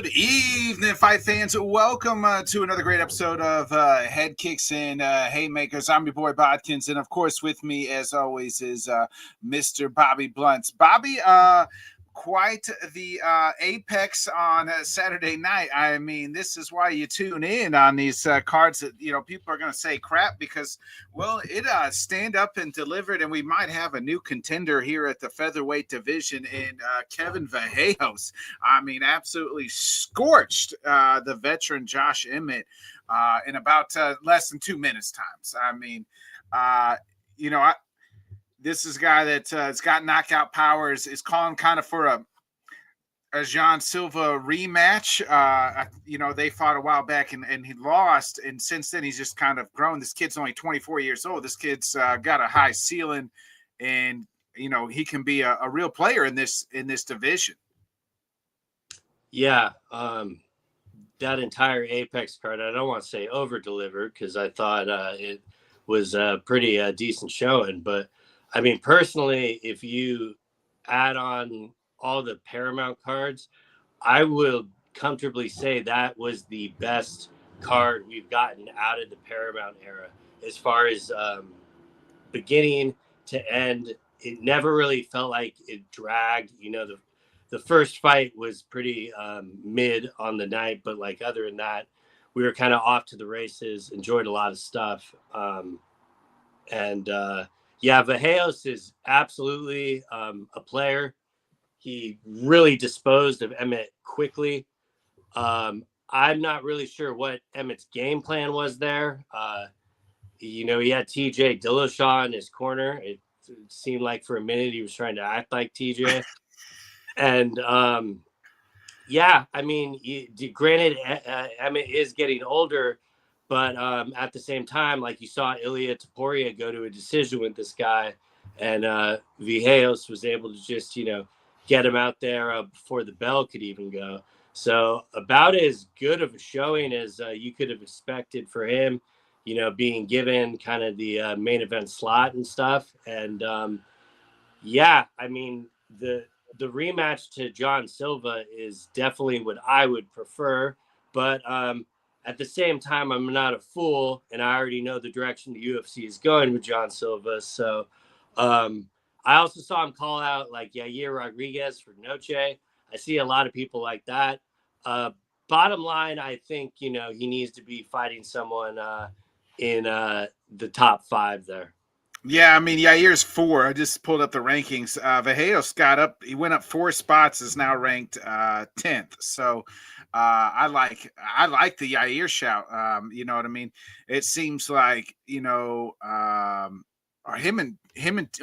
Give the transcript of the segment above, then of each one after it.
Good evening, fight fans. Welcome to another great episode of Headkicks and Haymakers. I'm your boy Bodkins, and of course, with me, as always, is Mr. Bobby Blunts. Bobby, quite the apex on Saturday night. I mean, this is why you tune in on these cards that people are going to say crap because, well, it stand up and delivered, and we might have a new contender here at the featherweight division in Kevin Vallejos. I mean, absolutely scorched the veteran Josh Emmett in about less than 2 minutes times. I mean, this is a guy that has got knockout powers, is calling kind of for a Jean Silva rematch. They fought a while back and he lost. And since then, he's just kind of grown. This kid's only 24 years old. This kid's got a high ceiling, and, he can be a real player in this division. Yeah. That entire Apex card, I don't want to say over-delivered because I thought it was a pretty decent showing. But, I mean, personally, if you add on all the Paramount cards, I will comfortably say that was the best card we've gotten out of the Paramount era as far as beginning to end. It never really felt like it dragged. The first fight was pretty mid on the night, but like other than that, we were kind of off to the races, enjoyed a lot of stuff. Vallejos is absolutely a player. He really disposed of Emmett quickly. I'm not really sure what Emmett's game plan was there. He had TJ Dillashaw in his corner. It seemed like for a minute he was trying to act like TJ. And granted, Emmett is getting older, but at the same time, like you saw Ilia Topuria go to a decision with this guy, and Vallejos was able to just, get him out there before the bell could even go. So about as good of a showing as you could have expected for him, being given kind of the main event slot and stuff. And the rematch to John Silva is definitely what I would prefer. But at the same time, I'm not a fool, and I already know the direction the UFC is going with John Silva. So I also saw him call out like Yair Rodriguez for Noche. I see a lot of people like that. Bottom line, I think, he needs to be fighting someone in the top 5 there. Yeah, I mean, Yair's 4. I just pulled up the rankings. Vallejos got up. He went up 4 spots, is now ranked 10th. So I like the Yair shout. You know what I mean? It seems like, him and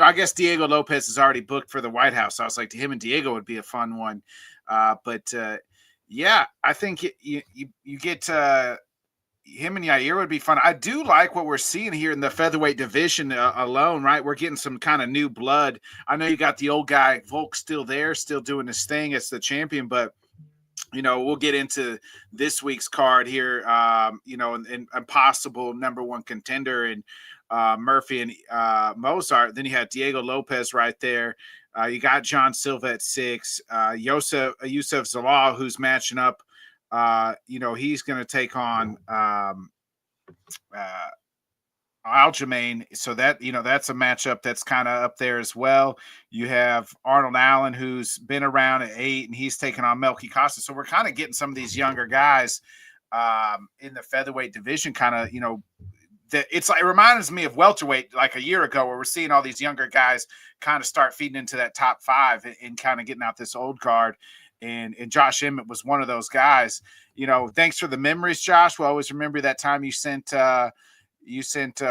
I guess Diego Lopez is already booked for the White House. So I was like, him and Diego would be a fun one. I think you get him and Yair would be fun. I do like what we're seeing here in the featherweight division alone, right? We're getting some kind of new blood. I know you got the old guy Volk still there, still doing his thing as the champion, but we'll get into this week's card here, and a possible number 1 contender in Murphy and Mozart. Then you had Diego Lopez right there. You got John Silva at 6. Yusuf Zalal, who's matching up. He's going to take on Aljamain. So that, that's a matchup that's kind of up there as well. You have Arnold Allen, who's been around at 8, and he's taking on Melky Costa. So we're kind of getting some of these younger guys in the featherweight division kind of, it's like, it reminds me of welterweight like a year ago, where we're seeing all these younger guys kind of start feeding into that top 5 and kind of getting out this old guard. And Josh Emmett was one of those guys. Thanks for the memories, Josh. We'll always remember that time you sent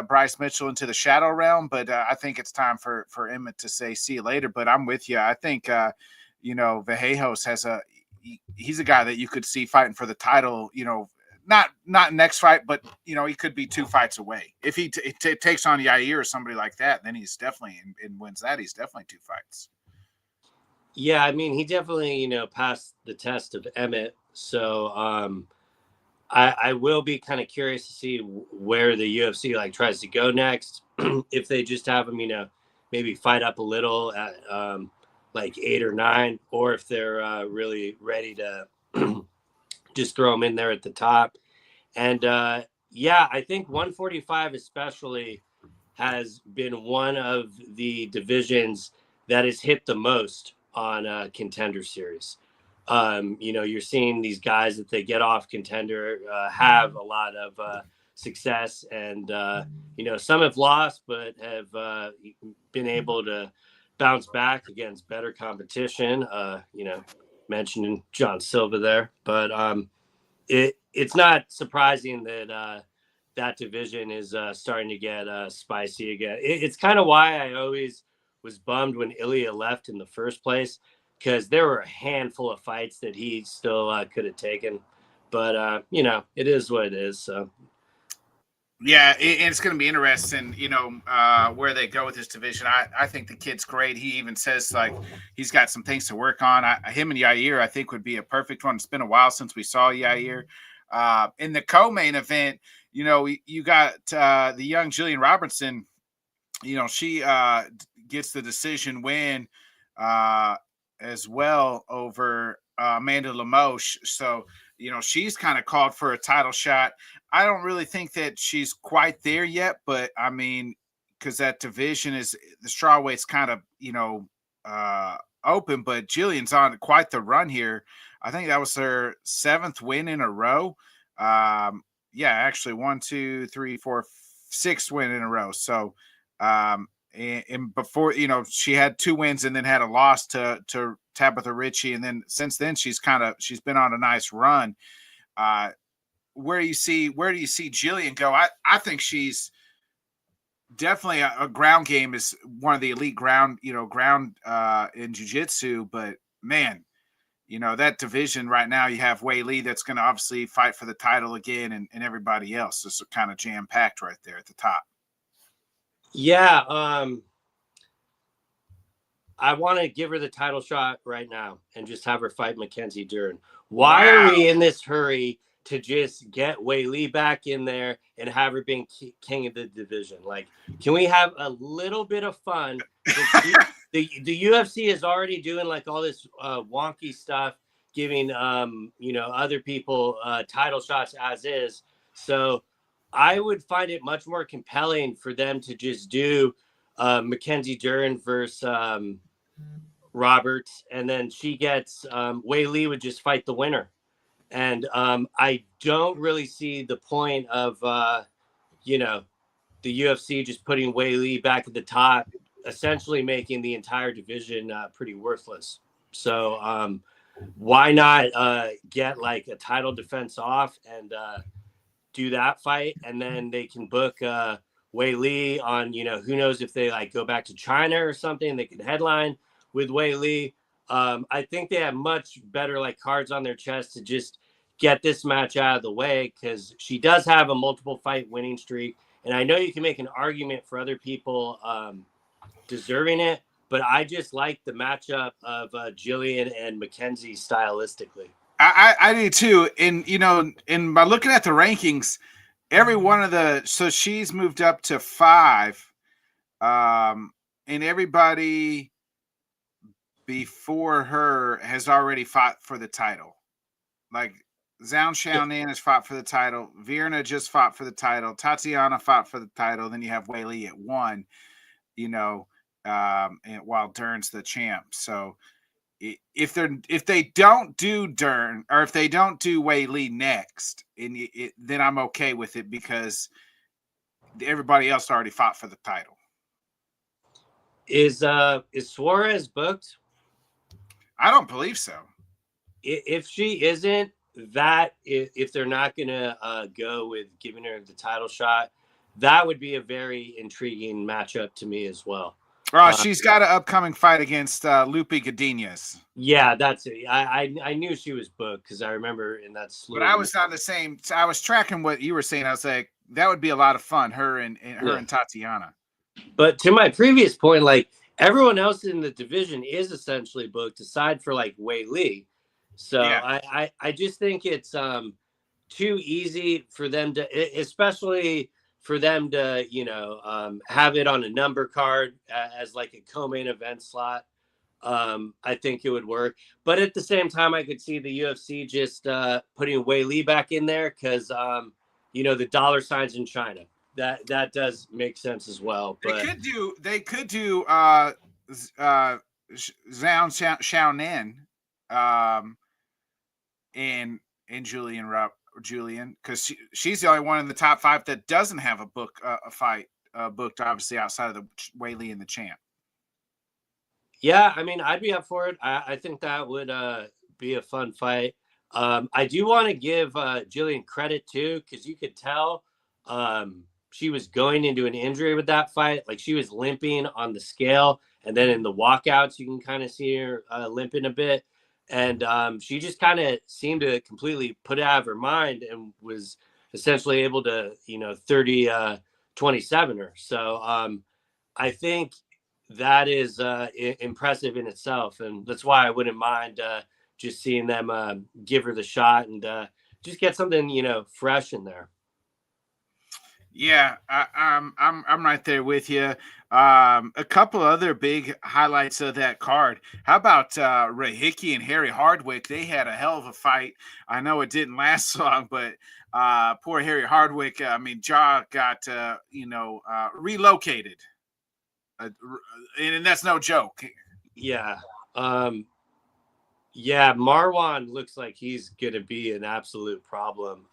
Bryce Mitchell into the shadow realm. But I think it's time for Emmett to say see you later. But I'm with you. I think Vallejos he's a guy that you could see fighting for the title. Not next fight, but he could be 2 fights away. If he takes on Yair or somebody like that, then he's definitely and wins that. He's definitely 2 fights. Yeah, I mean, he definitely, passed the test of Emmett. So I will be kind of curious to see where the UFC tries to go next. If they just have him, maybe fight up a little at 8 or 9, or if they're really ready to just throw them in there at the top. And yeah, I think 145 especially has been one of the divisions that has hit the most on Contender Series. You're seeing these guys that they get off Contender have a lot of success, and some have lost, but have been able to bounce back against better competition. Mentioning John Silva there, but it's not surprising that that division is starting to get spicy again. It's kind of why I always was bummed when Ilya left in the first place, because there were a handful of fights that he still could have taken. But, it is what it is. So. Yeah, it's going to be interesting, where they go with this division. I think the kid's great. He even says, like, he's got some things to work on. Him and Yair, I think, would be a perfect one. It's been a while since we saw Yair. In the co-main event, you got the young Jillian Robertson. She gets the decision win as well over Amanda Lemos. So, she's kind of called for a title shot. I don't really think that she's quite there yet, but I mean, because that division is the strawweight's kind of, open, but Jillian's on quite the run here. I think that was her 7th win in a row. Actually 1, 2, 3, 4, 6 win in a row. So, and before, she had 2 wins and then had a loss to Tabitha Ritchie. And then since then, she's been on a nice run. Where do you see Jillian go? I think she's definitely a ground game is one of the elite ground in jiu-jitsu, but man, that division right now, you have Wei Li that's going to obviously fight for the title again, and everybody else is kind of jam-packed right there at the top. Yeah. I want to give her the title shot right now and just have her fight Mackenzie Dern. Why are we in this hurry to just get Wei Li back in there and have her being king of the division? Like, can we have a little bit of fun? The UFC is already doing like all this wonky stuff, giving other people title shots as is. So I would find it much more compelling for them to just do Mackenzie Dern versus Roberts, and then she gets Wei Li would just fight the winner. And I don't really see the point of, the UFC just putting Wei Li back at the top, essentially making the entire division pretty worthless. So why not get like a title defense off and do that fight? And then they can book Wei Li on, who knows if they like go back to China or something, they could headline with Wei Li. I think they have much better like cards on their chest to just get this match out of the way, because she does have a multiple fight winning streak. And I know you can make an argument for other people deserving it, but I just like the matchup of Jillian and Mackenzie stylistically. I do too. And by looking at the rankings, every one of so she's moved up to 5, and everybody before her has already fought for the title. Like Zhang Xiaonan has fought for the title. Virna just fought for the title. Tatiana fought for the title. Then you have Wei Li at 1, and while Dern's the champ. So if they don't do Dern, or if they don't do Wei Li next, then I'm okay with it, because everybody else already fought for the title. Is Suarez booked? I don't believe so. If she isn't, if they're not gonna go with giving her the title shot, that would be a very intriguing matchup to me as well. She's got an upcoming fight against Lupe Godinez. Yeah, that's it. I knew she was booked because I remember in that slew. But I was on the same. I was tracking what you were saying. I was like, that would be a lot of fun. Her and Tatiana. But to my previous point, like everyone else in the division is essentially booked, aside for like Wei Li. So yeah. I just think it's too easy for them to, especially for them to, have it on a number card as like a co-main event slot. I think it would work. But at the same time, I could see the UFC just putting Wei Li back in there because, the dollar signs in China. That does make sense as well. They But could do Zhao Xiaonan and Julian, because she's the only one in the top 5 that doesn't have a fight booked, obviously outside of the Wei Li and the champ. yeah, I mean, I'd be up for it. I think that would be a fun fight. I do want to give Jillian credit too, because you could tell she was going into an injury with that fight. Like she was limping on the scale, and then in the walkouts, you can kind of see her limping a bit. And she just kind of seemed to completely put it out of her mind and was essentially able to, 27 her. So I think that is impressive in itself, and that's why I wouldn't mind just seeing them give her the shot and just get something fresh in there. Yeah, I'm right there with you. A couple other big highlights of that card. How about Ray Hickey and Harry Hardwick? They had a hell of a fight. I know it didn't last long, but poor Harry Hardwick. I mean, jaw got relocated. And that's no joke. Yeah. Yeah, Marwan looks like he's going to be an absolute problem.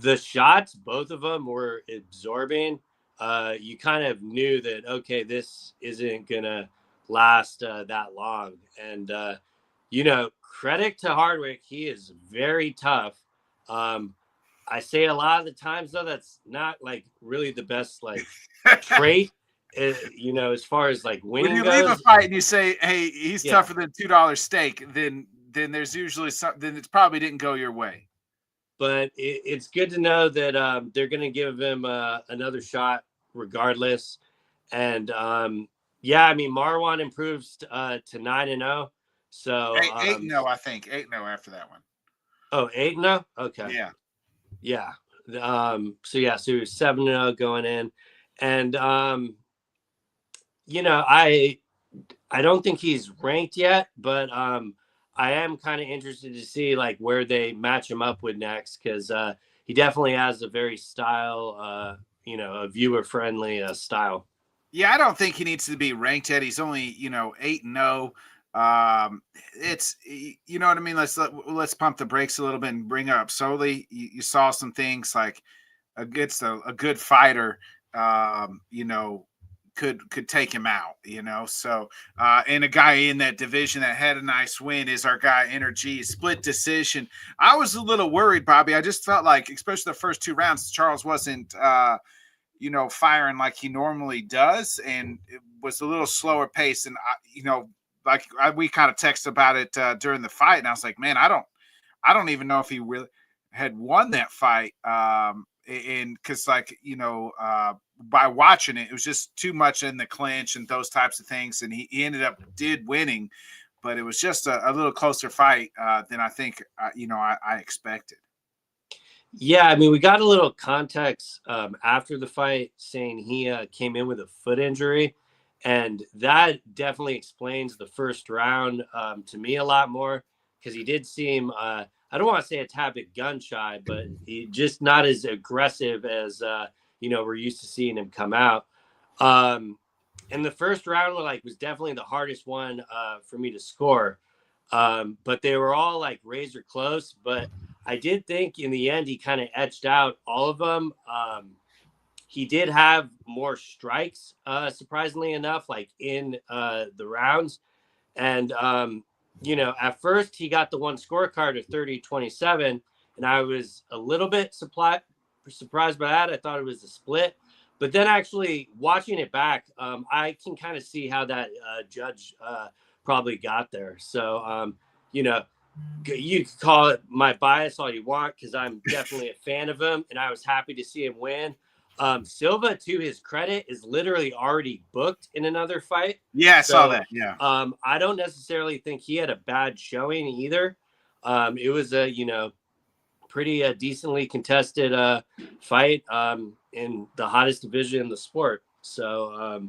The shots, both of them were absorbing. You kind of knew that, okay, this isn't going to last that long. And, credit to Hardwick. He is very tough. I say a lot of the times, though, that's not like really the best like trait. As far as like winning when you goes, leave a fight and you say, "Hey, he's yeah. tougher than $2 steak," then there's usually something. Then it probably didn't go your way. But it's good to know that they're going to give him another shot regardless. And yeah, I mean Marwan improves to 9-0. So 8-0, I think 8-0 after that one. Oh, 8-0. Okay. Yeah. So he was 7-0 going in, and I don't think he's ranked yet, but I am kind of interested to see like where they match him up with next, because he definitely has a very style, a viewer friendly style. Yeah, I don't think he needs to be ranked yet. He's only 8-0. It's you know what I mean. Let's pump the brakes a little bit and bring it up slowly. You saw some things like against a good fighter. Could take him out, So and a guy in that division that had a nice win is our guy Energy, split decision. I was a little worried, Bobby. I just felt like, especially the first 2 rounds, Charles wasn't firing like he normally does, and it was a little slower pace. And we kind of texted about it during the fight, and I was like, man, I don't even know if he really had won that fight. And because by watching it, it was just too much in the clinch and those types of things, and he ended up winning, but it was just a little closer fight than I think I expected. Yeah, I mean, we got a little context after the fight saying he came in with a foot injury, and that definitely explains the first round to me a lot more, because he did seem I don't want to say a tad bit gun shy, but he just not as aggressive as we're used to seeing him come out. And the first round was definitely the hardest one for me to score. But they were all like razor close. But I did think in the end he kind of etched out all of them. He did have more strikes, surprisingly enough, like in the rounds. And at first he got the one scorecard of 30-27, and I was a little bit surprised by that. I thought it was a split, but then actually watching it back, I can kind of see how that judge probably got there. So you can call it my bias all you want, because I'm definitely a fan of him, and I was happy to see him win. Silva, to his credit, is literally already booked in another fight. Yeah, I saw that. Yeah. I don't necessarily think he had a bad showing either. It was a pretty decently contested fight in the hottest division in the sport. So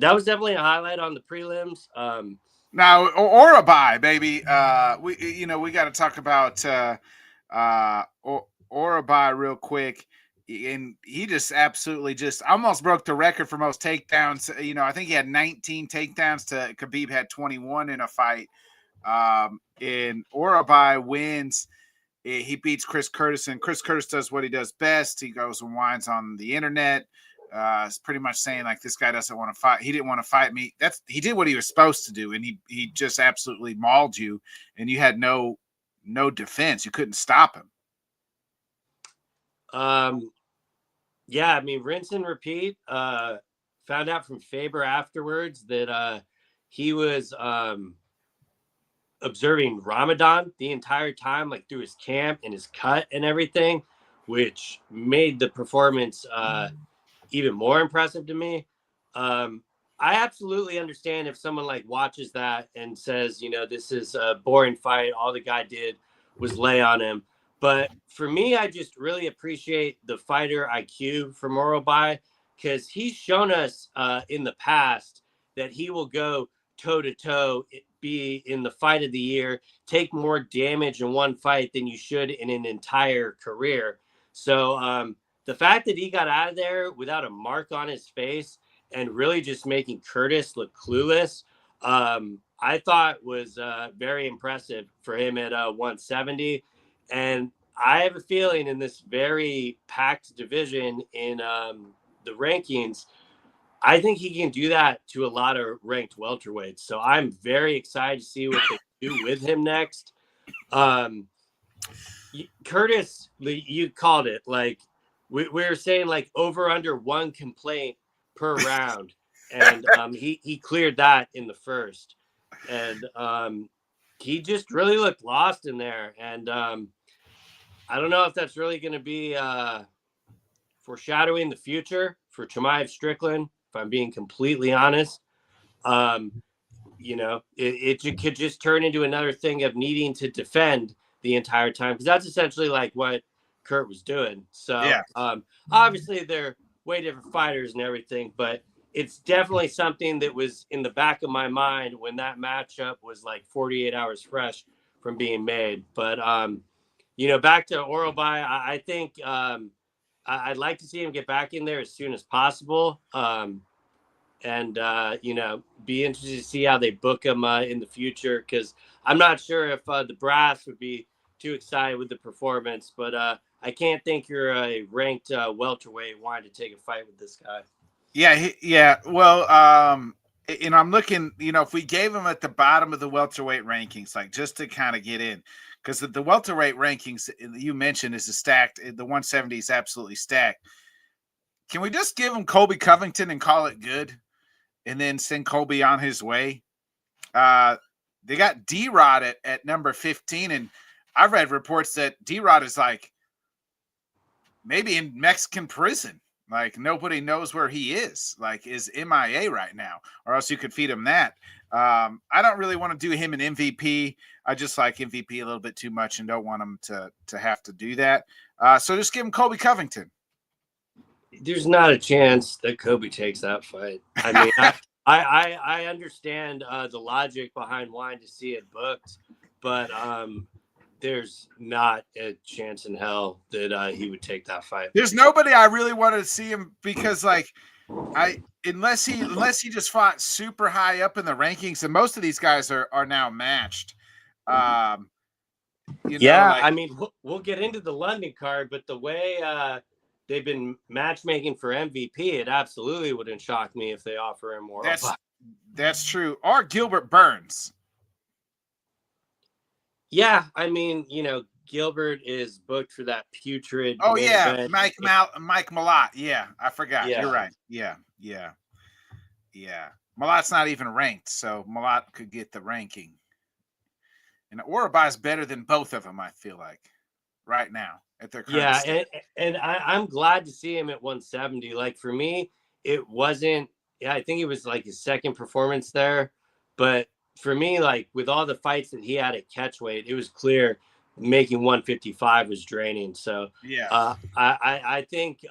that was definitely a highlight on the prelims. Now, Orabai, baby. We got to talk about Orabai real quick. And he just absolutely just almost broke the record for most takedowns. I think he had 19 takedowns to Khabib had 21 in a fight. And Orabai wins. He beats Chris Curtis, and Chris Curtis does what he does best. He goes and whines on the internet. It's pretty much saying like this guy doesn't want to fight. He didn't want to fight me. He did what he was supposed to do, and he just absolutely mauled you, and you had no defense. You couldn't stop him. Yeah, I mean, rinse and repeat. Found out from Faber afterwards that he was observing Ramadan the entire time, like through his camp and his cut and everything, which made the performance even more impressive to me. I absolutely understand if someone like watches that and says, this is a boring fight. All the guy did was lay on him. But for me, I just really appreciate the fighter IQ from Orabai, because he's shown us in the past that he will go toe-to-toe, be in the fight of the year, take more damage in one fight than you should in an entire career. So the fact that he got out of there without a mark on his face and really just making Curtis look clueless, I thought was very impressive for him at 170. And I have a feeling in this very packed division in the rankings, I think he can do that to a lot of ranked welterweights. So I'm very excited to see what they do with him next. Curtis, you called it. Like we were saying, like over under one complaint per round, and he cleared that in the first, and he just really looked lost in there. And I don't know if that's really going to be foreshadowing the future for Chimaev Strickland. If I'm being completely honest, it could just turn into another thing of needing to defend the entire time, because that's essentially like what Kurt was doing. So Yeah. Obviously they're way different fighters and everything, but it's definitely something that was in the back of my mind when that matchup was like 48 hours fresh from being made. But back to Orabai, I think I'd like to see him get back in there as soon as possible. And be interested to see how they book him in the future, because I'm not sure if the brass would be too excited with the performance, but I can't think you're a ranked welterweight wanting to take a fight with this guy. Yeah. Well, and I'm looking, if we gave him at the bottom of the welterweight rankings, like just to kind of get in, because the welterweight rankings you mentioned is stacked. The 170 is absolutely stacked. Can we just give him Colby Covington and call it good, and then send Colby on his way? They got D-Rod at number 15, and I've read reports that D-Rod is like maybe in Mexican prison. Like nobody knows where he is, like is MIA right now, or else you could feed him that. I don't really want to do him an MVP. I just like MVP a little bit too much and don't want him to have to do that. So just give him Colby Covington. There's not a chance that Kobe takes that fight. I mean, I understand the logic behind wanting to see it booked, but there's not a chance in hell that he would take that fight. There's nobody I really wanted to see him, because like unless he just fought super high up in the rankings, and most of these guys are now matched. I mean, we'll get into the London card, but the way they've been matchmaking for MVP, it absolutely wouldn't shock me if they offer him more. That's true. Or Gilbert Burns. Yeah, I mean, Gilbert is booked for that putrid. Oh yeah, event. Mike Malott. Yeah, I forgot. Yeah. You're right. Yeah. Malott's not even ranked, so Malott could get the ranking. And Orabai's better than both of them, I feel like, right now at their current state. and I'm glad to see him at 170. Like for me, it wasn't. Yeah, I think it was like his second performance there, but for me, like with all the fights that he had at catchweight, it was clear making 155 was draining. So Yeah, I think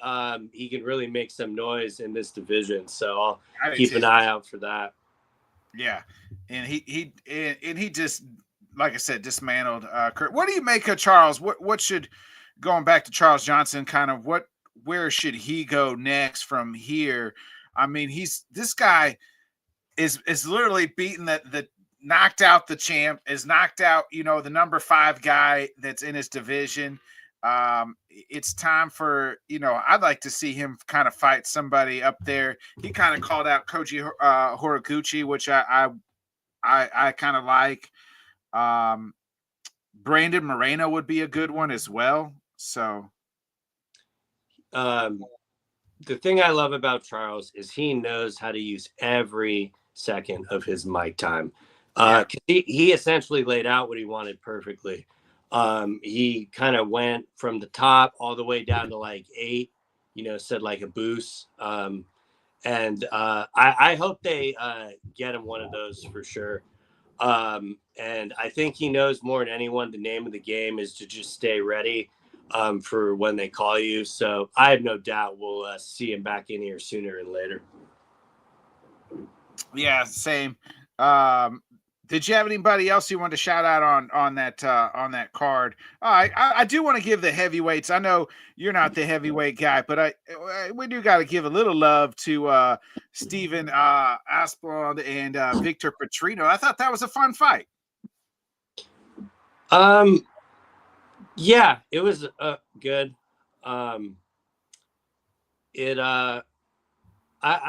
he can really make some noise in this division. So I'll I do keep an too. eye out for that. Yeah, and he just, like I said, dismantled Kurt. What do you make of Charles? What should, going back to Charles Johnson, kind of where should he go next from here? I mean, this guy is literally beating the knocked out the champ, is knocked out, the number 5 guy that's in his division. It's time for, I'd like to see him kind of fight somebody up there. He kind of called out Koji Horiguchi, which I kind of like. Brandon Moreno would be a good one as well. So The thing I love about Charles is he knows how to use every second of his mic time. He essentially laid out what he wanted perfectly. He kind of went from the top all the way down to like 8, said like a boost. And I hope they get him one of those for sure. And I think he knows more than anyone the name of the game is to just stay ready for when they call you. So I have no doubt we'll see him back in here sooner and later. Yeah, same. Did you have anybody else you wanted to shout out on that card? I do want to give the heavyweights. I know you're not the heavyweight guy, but we do got to give a little love to Steven Aspland and Victor Petrino. I thought that was a fun fight. Yeah, it was good. I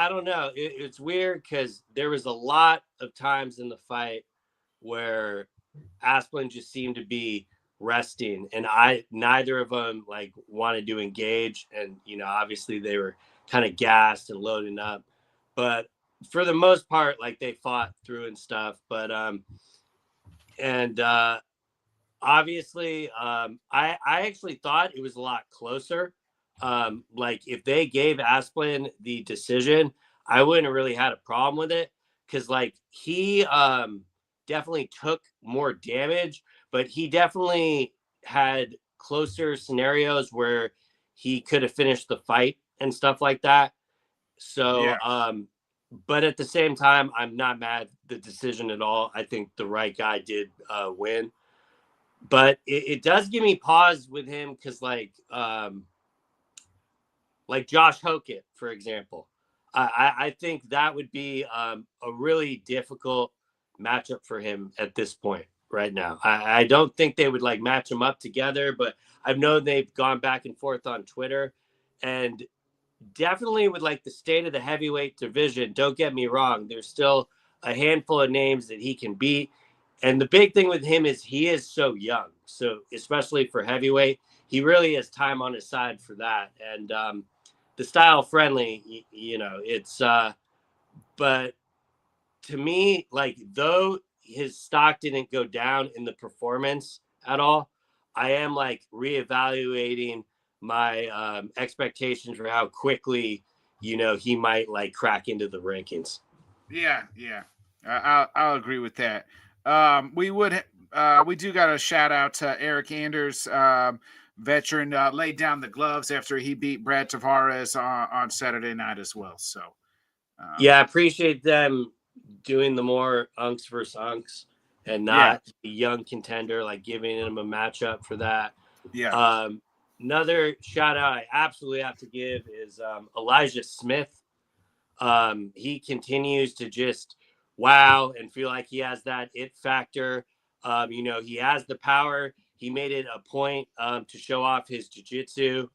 don't know. It's weird because there was a lot of times in the fight where Asplund just seemed to be resting, and neither of them like wanted to engage, and obviously they were kind of gassed and loading up, but for the most part, like they fought through and stuff. But obviously, I actually thought it was a lot closer. Like if they gave Asplund the decision, I wouldn't have really had a problem with it because like he definitely took more damage, but he definitely had closer scenarios where he could have finished the fight and stuff like that. So, Yeah. but at the same time, I'm not mad at the decision at all. I think the right guy did win, but it does give me pause with him because like Josh Hokett, for example. I think that would be a really difficult matchup for him at this point right now. I don't think they would like match them up together, but I've known they've gone back and forth on Twitter, and definitely with like the state of the heavyweight division, don't get me wrong, there's still a handful of names that he can beat. And the big thing with him is he is so young. So especially for heavyweight, he really has time on his side for that. And the style friendly, it's but to me, like though his stock didn't go down in the performance at all, I am like reevaluating my expectations for how quickly he might like crack into the rankings. Yeah. I'll agree with that. We do got a shout out to Eric Anders, veteran, laid down the gloves after he beat Brad Tavares on Saturday night as well. So yeah, I appreciate them doing the more unks versus unks and not a young contender, like giving him a matchup for that. Yeah. Another shout out I absolutely have to give is Elijah Smith. He continues to just wow and feel like he has that it factor. He has the power. He made it a point to show off his jiu-jitsu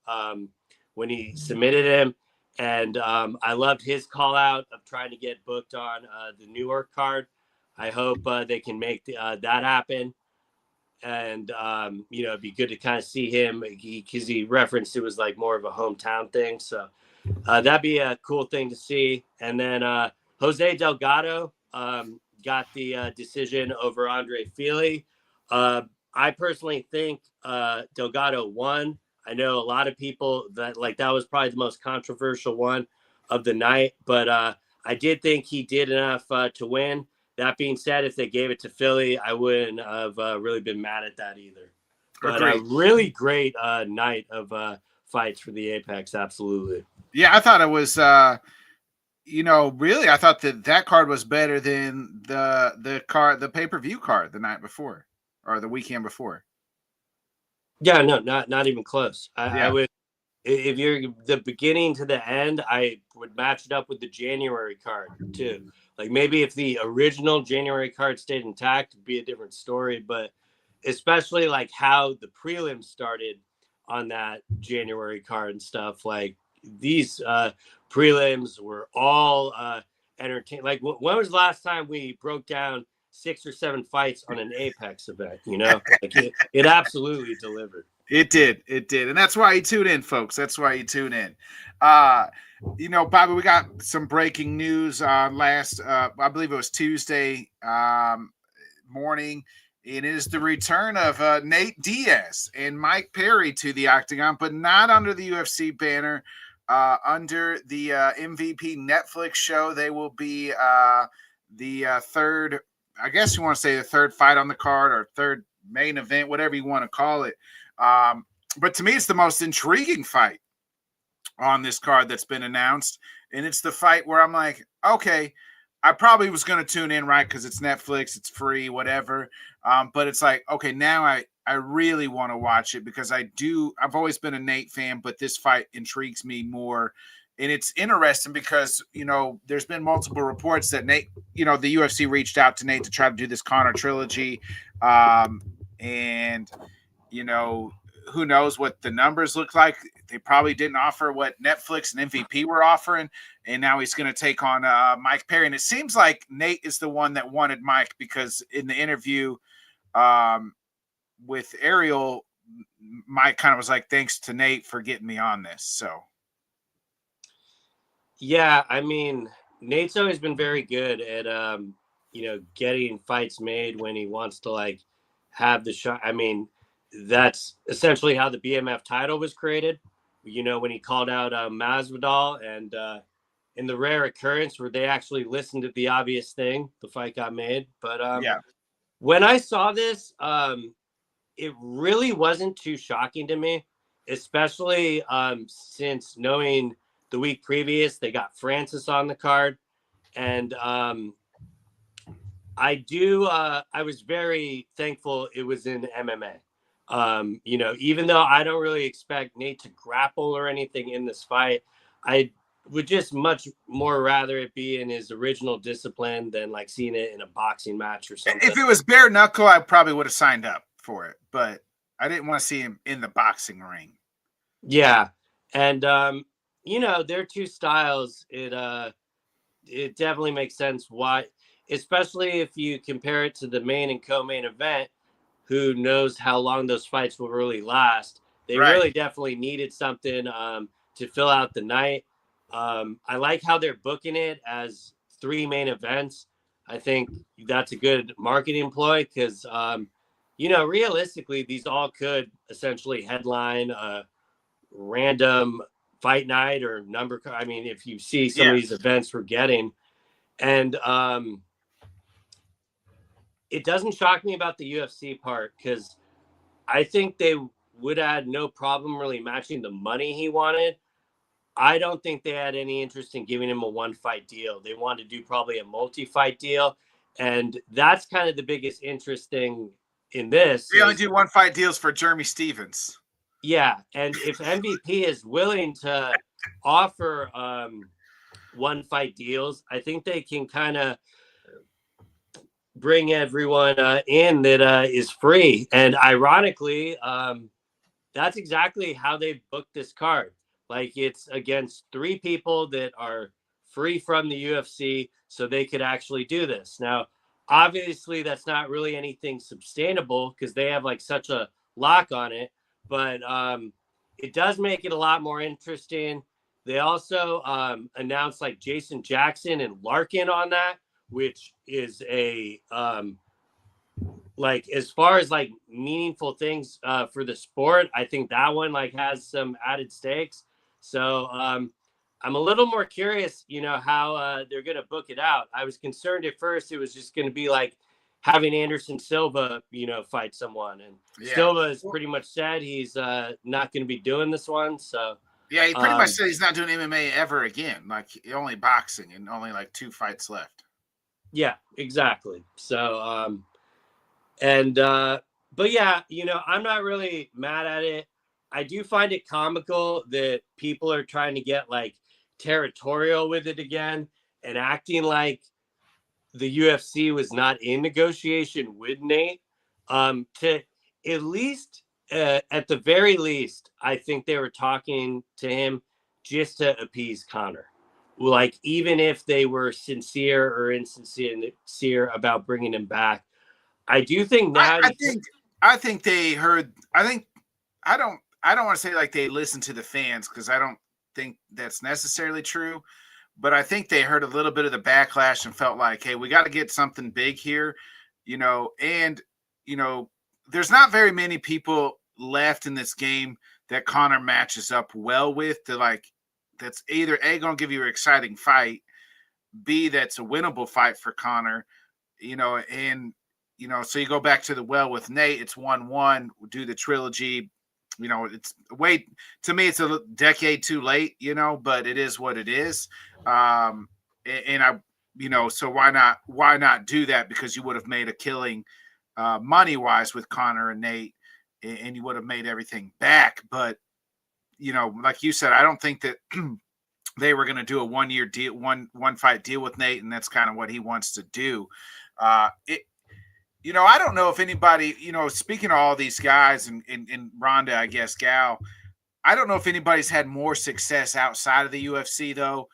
when he submitted him. And I loved his call out of trying to get booked on the Newark card. I hope they can make that happen. And, it'd be good to kind of see him because he referenced it was like more of a hometown thing. So that'd be a cool thing to see. And then Jose Delgado got the decision over Andre Fili. I personally think Delgado won. I know a lot of people that that was probably the most controversial one of the night, but I did think he did enough to win. That being said, if they gave it to Philly, I wouldn't have really been mad at that either. But a Agreed. really great night of fights for the Apex. Absolutely. Yeah, I thought it was. Really, I thought that card was better than the pay-per-view card the night before or the weekend before. Yeah, no, not even close. I Yeah. would, if you're the beginning to the end, I would match it up with the January card too. Like maybe if the original January card stayed intact, it'd be a different story. But especially like how the prelims started on that January card and stuff, like these prelims were all entertaining. Like when was the last time we broke down 6 or 7 fights on an Apex event? Like it absolutely delivered. It did. It did. And that's why you tune in, folks. That's why you tune in. Bobby, we got some breaking news last, I believe it was Tuesday morning. It is the return of Nate Diaz and Mike Perry to the octagon, but not under the UFC banner, under the MVP Netflix show. They will be the third, I guess you want to say the third fight on the card or third main event, whatever you want to call it. But to me, it's the most intriguing fight on this card that's been announced. And it's the fight where I'm like, okay, I probably was going to tune in, right? Because it's Netflix, it's free, whatever. But it's like, okay, now I really want to watch it because I've always been a Nate fan, but this fight intrigues me more. And it's interesting because, there's been multiple reports that Nate, the UFC reached out to Nate to try to do this Connor trilogy. And who knows what the numbers look like. They probably didn't offer what Netflix and MVP were offering. And now he's going to take on Mike Perry. And it seems like Nate is the one that wanted Mike because in the interview with Ariel, Mike kind of was like, thanks to Nate for getting me on this. So. Yeah, I mean, Nate's always been very good at, getting fights made when he wants to like have the shot. I mean, that's essentially how the BMF title was created. When he called out Masvidal, and in the rare occurrence where they actually listened to the obvious thing, the fight got made. But yeah, when I saw this, it really wasn't too shocking to me, especially since knowing the week previous they got Francis on the card, and I was very thankful it was in MMA. Even though I don't really expect Nate to grapple or anything in this fight, I would just much more rather it be in his original discipline than like seeing it in a boxing match or something. If it was bare knuckle, I probably would have signed up for it, but I didn't want to see him in the boxing ring. Yeah. And, their two styles, it definitely makes sense why, especially if you compare it to the main and co-main event, who knows how long those fights will really last. They Right. really definitely needed something to fill out the night. I like how they're booking it as 3 main events. I think that's a good marketing ploy because, realistically, these all could essentially headline a random fight night or number. I mean, if you see some of these events we're getting, and it doesn't shock me about the UFC part because I think they would have had no problem really matching the money he wanted. I don't think they had any interest in giving him a 1-fight deal. They wanted to do probably a multi-fight deal. And that's kind of the biggest interest thing in this. They only do 1-fight deals for Jeremy Stevens. Yeah. And if MVP is willing to offer 1-fight deals, I think they can kind of bring everyone in that is free. And ironically, that's exactly how they booked this card. Like it's against 3 people that are free from the UFC, so they could actually do this. Now, obviously, that's not really anything sustainable because they have like such a lock on it, but it does make it a lot more interesting. They also announced like Jason Jackson and Larkin on that, which is a like as far as like meaningful things for the sport, I think that one like has some added stakes. So I'm a little more curious, how they're going to book it out. I was concerned at first it was just going to be like having Anderson Silva, fight someone. And Silva has pretty much said he's not going to be doing this one. So yeah, he pretty much said he's not doing MMA ever again. Like only boxing and only like 2 fights left. Yeah, exactly. So, but yeah, I'm not really mad at it. I do find it comical that people are trying to get like territorial with it again and acting like the UFC was not in negotiation with Nate. To at least, at the very least, I think they were talking to him just to appease Conor. Like, even if they were sincere or insincere about bringing him back, I do think now. I think they heard. I don't want to say like they listened to the fans, because I don't think that's necessarily true. But I think they heard a little bit of the backlash and felt like, hey, we got to get something big here, and there's not very many people left in this game that Conor matches up well with. That's either A, gonna give you an exciting fight, B, that's a winnable fight for Conor, and so you go back to the well with Nate, it's 1-1, do the trilogy. It's to me, it's a decade too late, but it is what it is. And I, so why not do that? Because you would have made a killing money wise with Conor and Nate, and you would have made everything back. But, like you said, I don't think that they were going to do a 1-year deal, one fight deal with Nate. And that's kind of what he wants to do. I don't know if anybody, speaking of all these guys and Ronda, I guess, Gal, I don't know if anybody's had more success outside of the UFC, though,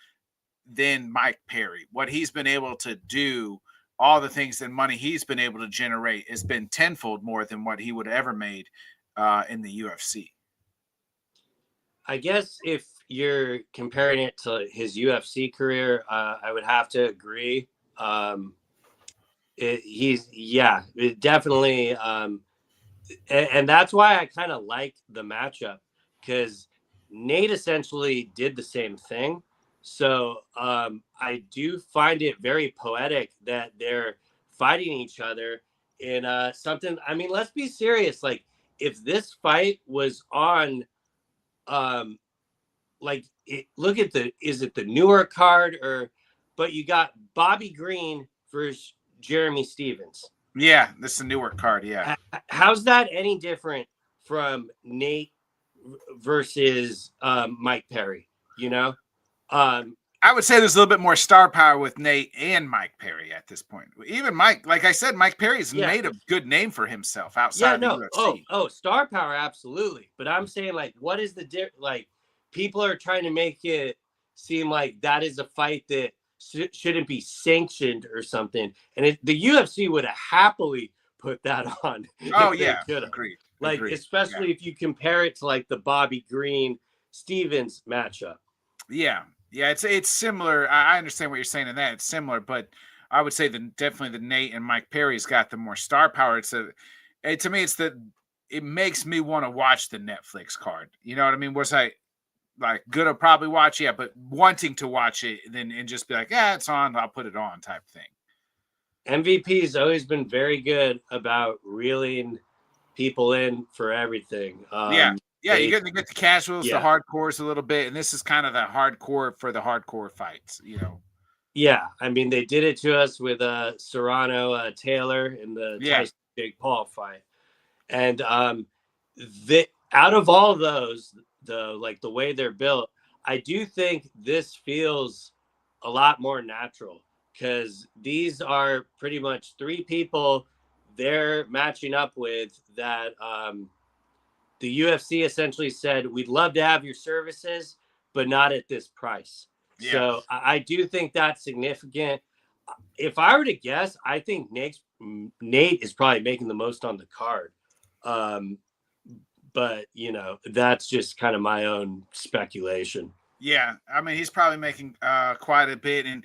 than Mike Perry. What he's been able to do, all the things and money he's been able to generate has been tenfold more than what he would have ever made in the UFC. I guess if you're comparing it to his UFC career, I would have to agree. It definitely, and that's why I kind of like the matchup, because Nate essentially did the same thing. So I do find it very poetic that they're fighting each other in something. I mean, let's be serious. Like, if this fight was on, look at is it the newer card, but you got Bobby Green versus Jeremy Stevens. Yeah, this is a newer card. Yeah. How's that any different from Nate versus Mike Perry? I would say there's a little bit more star power with Nate and Mike Perry at this point. Even Mike, like I said, Mike Perry's made a good name for himself outside of the UFC. Oh, star power, absolutely. But I'm saying, like, what is the like? People are trying to make it seem like that is a fight that shouldn't be sanctioned or something, and the UFC would have happily put that on. Oh yeah, agreed. Like, especially if you compare it to like the Bobby Green Stevens matchup. Yeah, it's similar. I understand what you're saying in that it's similar, but I would say that definitely the Nate and Mike Perry's got the more star power. To me, it makes me want to watch the Netflix card. You know what I mean? Was I like gonna probably watch, but wanting to watch it and just be like, yeah, it's on, I'll put it on type thing. MVP has always been very good about reeling people in for everything. You get the casuals, the hardcores a little bit, and this is kind of the hardcore for the hardcore fights, Yeah, I mean, they did it to us with Serrano Taylor in the Tyson Jake Paul fight, and out of all of those, the way they're built, I do think this feels a lot more natural, because these are pretty much 3 people they're matching up with that the UFC essentially said, we'd love to have your services, but not at this price. Yeah. So I do think that's significant. If I were to guess, I think Nate is probably making the most on the card. But, that's just kind of my own speculation. Yeah, I mean, he's probably making quite a bit. And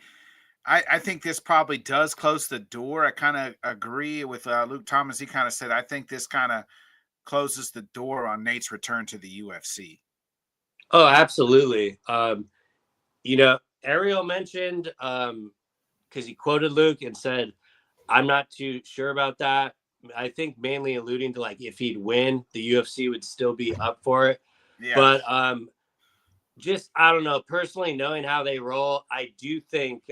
I think this probably does close the door. I kind of agree with Luke Thomas. He kind of said, I think this kind of closes the door on Nate's return to the UFC. Oh, absolutely. Ariel mentioned, because he quoted Luke and said, I'm not too sure about that. I think mainly alluding to like if he'd win, the UFC would still be up for it. Yeah. But just I don't know. Personally, knowing how they roll, I do think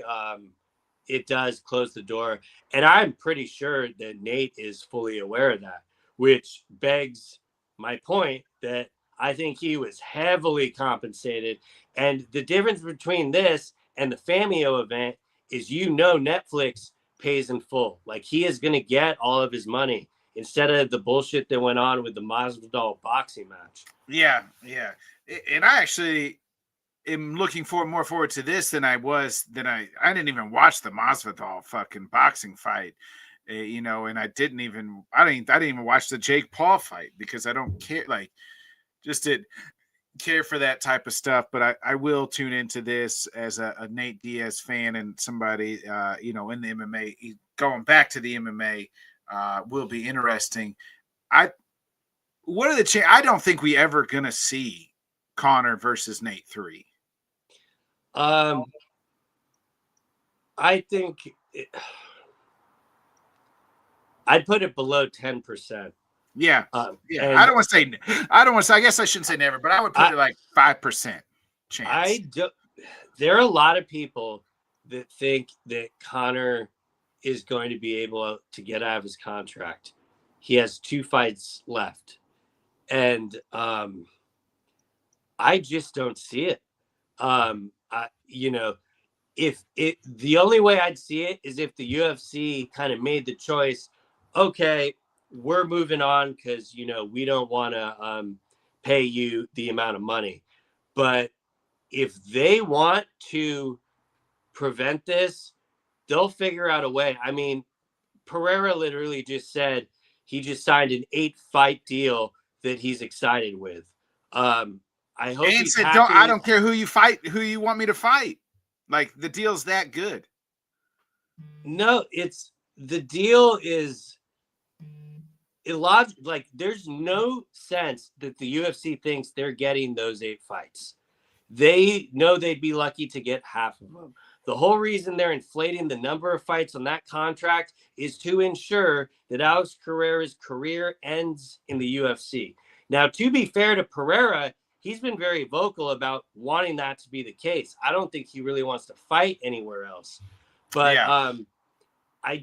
it does close the door, and I'm pretty sure that Nate is fully aware of that, which begs my point that I think he was heavily compensated, and the difference between this and the Famio event is, Netflix pays in full. Like he is going to get all of his money instead of the bullshit that went on with the Masvidal boxing match. Yeah, yeah. And I actually am looking more forward to this than I didn't even watch the Masvidal fucking boxing fight. And I didn't even watch the Jake Paul fight because I don't care, like, just didn't care for that type of stuff. But I will tune into this as a Nate Diaz fan and somebody in the MMA, going back to the MMA, will be interesting. I don't think we ever gonna see Conor versus Nate 3. I think I'd put it below 10%. Yeah. I don't want to say, I guess I shouldn't say never, but I would put it like 5% chance. There are a lot of people that think that Conor is going to be able to get out of his contract. He has 2 fights left. And I just don't see it. The only way I'd see it is if the UFC kind of made the choice, okay, we're moving on because, we don't want to pay you the amount of money. But if they want to prevent this, they'll figure out a way. I mean, Pereira literally just said he just signed an 8-fight deal that he's excited with. I hope and said, I don't care who you fight, who you want me to fight. Like, the deal's that good. No, the deal is illogical. Like, there's no sense that the UFC thinks they're getting those 8 fights. They know they'd be lucky to get half of them. The whole reason they're inflating the number of fights on that contract is to ensure that Alex Pereira's career ends in the UFC. Now, to be fair to Pereira, he's been very vocal about wanting that to be the case. I don't think he really wants to fight anywhere else. But yeah. I